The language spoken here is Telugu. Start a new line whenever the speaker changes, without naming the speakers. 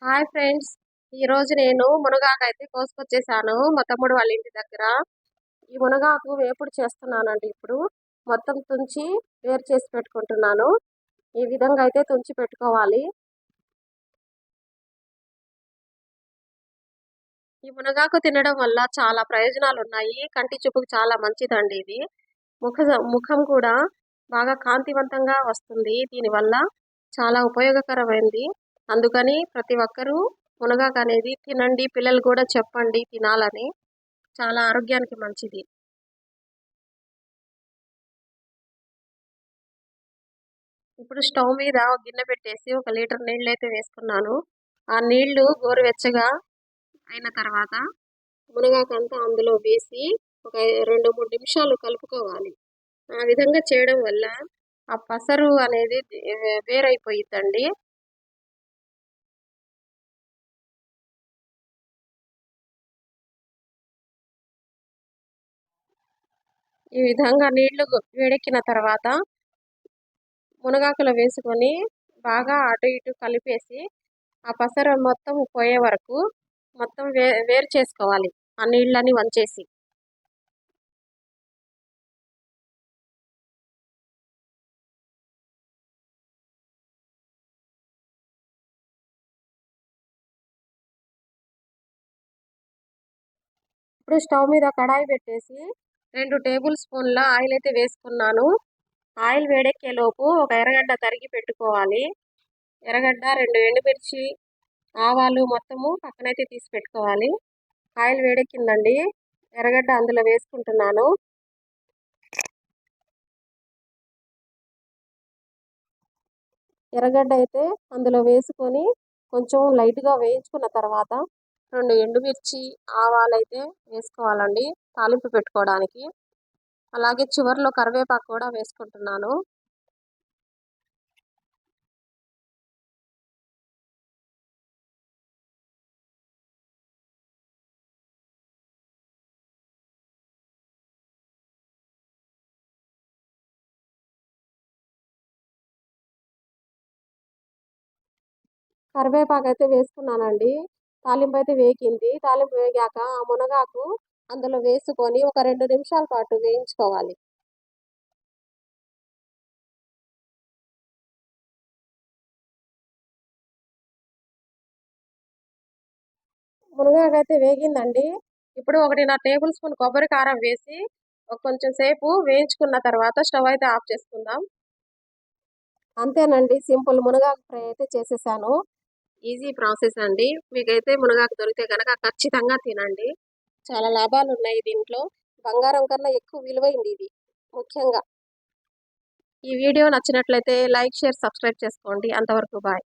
Hi friends. ఈరోజు నేను మునగాకైతే కోసుకొచ్చేసాను మా తమ్ముడు వాళ్ళ ఇంటి దగ్గర. ఈ మునగాకు వేపుడు చేస్తున్నానండి. ఇప్పుడు మొత్తం తుంచి వేరు చేసి పెట్టుకుంటున్నాను. ఈ విధంగా అయితే తుంచి పెట్టుకోవాలి. ఈ మునగాకు తినడం వల్ల చాలా ప్రయోజనాలు ఉన్నాయి. కంటి చూపుకు చాలా మంచిదండి ఇది. ముఖ ముఖం కూడా బాగా కాంతివంతంగా వస్తుంది దీనివల్ల. చాలా ఉపయోగకరమైనది. అందుకని ప్రతి ఒక్కరూ మునగాకు అనేది తినండి. పిల్లలు కూడా చెప్పండి తినాలని. చాలా ఆరోగ్యానికి మంచిది. ఇప్పుడు స్టవ్ మీద ఒక గిన్నె పెట్టేసి 1 లీటర్ నీళ్ళైతే వేసుకున్నాను. ఆ నీళ్లు గోరువెచ్చగా అయిన తర్వాత మునగాకంతా అందులో వేసి ఒక 2, 3 నిమిషాలు కలుపుకోవాలి. ఆ విధంగా చేయడం వల్ల ఆ పసరు అనేది వేరైపోయిద్దండి. ఈ విధంగా నీళ్లు వేడెక్కిన తర్వాత మునగాకులో వేసుకొని బాగా అటు ఇటు కలిపేసి ఆ పసరు మొత్తం పోయే వరకు మొత్తం వేరు చేసుకోవాలి. ఆ నీళ్ళని వంచేసి. ఇప్పుడు స్టవ్ మీద కడాయి పెట్టేసి 2 టేబుల్ స్పూన్ల ఆయిల్ అయితే వేసుకున్నాను. ఆయిల్ వేడెక్కేలోపు ఒక ఎర్రగడ్డ తరిగి పెట్టుకోవాలి. ఎర్రగడ్డ, 2 ఎండుమిర్చి, ఆవాలు మొత్తము పక్కనైతే తీసి పెట్టుకోవాలి. ఆయిల్ వేడెక్కిందండి. ఎర్రగడ్డ అందులో వేసుకుంటున్నాను. ఎర్రగడ్డ అయితే అందులో వేసుకొని కొంచెం లైట్గా వేయించుకున్న తర్వాత 2 ఎండుమిర్చి, ఆవాలైతే వేసుకోవాలండి తాలింపు పెట్టుకోవడానికి. అలాగే చివర్లో కరివేపాకు కూడా వేసుకుంటున్నాను. కరివేపాకు అయితే వేసుకున్నానండి. తాలింపు అయితే వేగింది. తాలింపు వేగాక ఆ మునగాకు అందులో వేసుకొని ఒక 2 నిమిషాల పాటు వేయించుకోవాలి. మునగాకు అయితే వేగిందండి. ఇప్పుడు 1.5 టేబుల్ స్పూన్ కొబ్బరి కారం వేసి కొంచెం సేపు వేయించుకున్న తర్వాత స్టవ్ అయితే ఆఫ్ చేసుకుందాం. అంతేనండి, సింపుల్ మునగాకు ఫ్రై అయితే చేసేసాను. ఈజీ ప్రాసెస్ అండి. మీకైతే మునగాకు దొరికితే కనుక ఖచ్చితంగా తినండి. చాలా లాభాలు ఉన్నాయి దీంట్లో. బంగారం కన్నా ఎక్కువ విలువైంది ఇది ముఖ్యంగా. ఈ వీడియో నచ్చినట్లయితే లైక్, షేర్, సబ్స్క్రైబ్ చేసుకోండి. అంతవరకు బాయ్.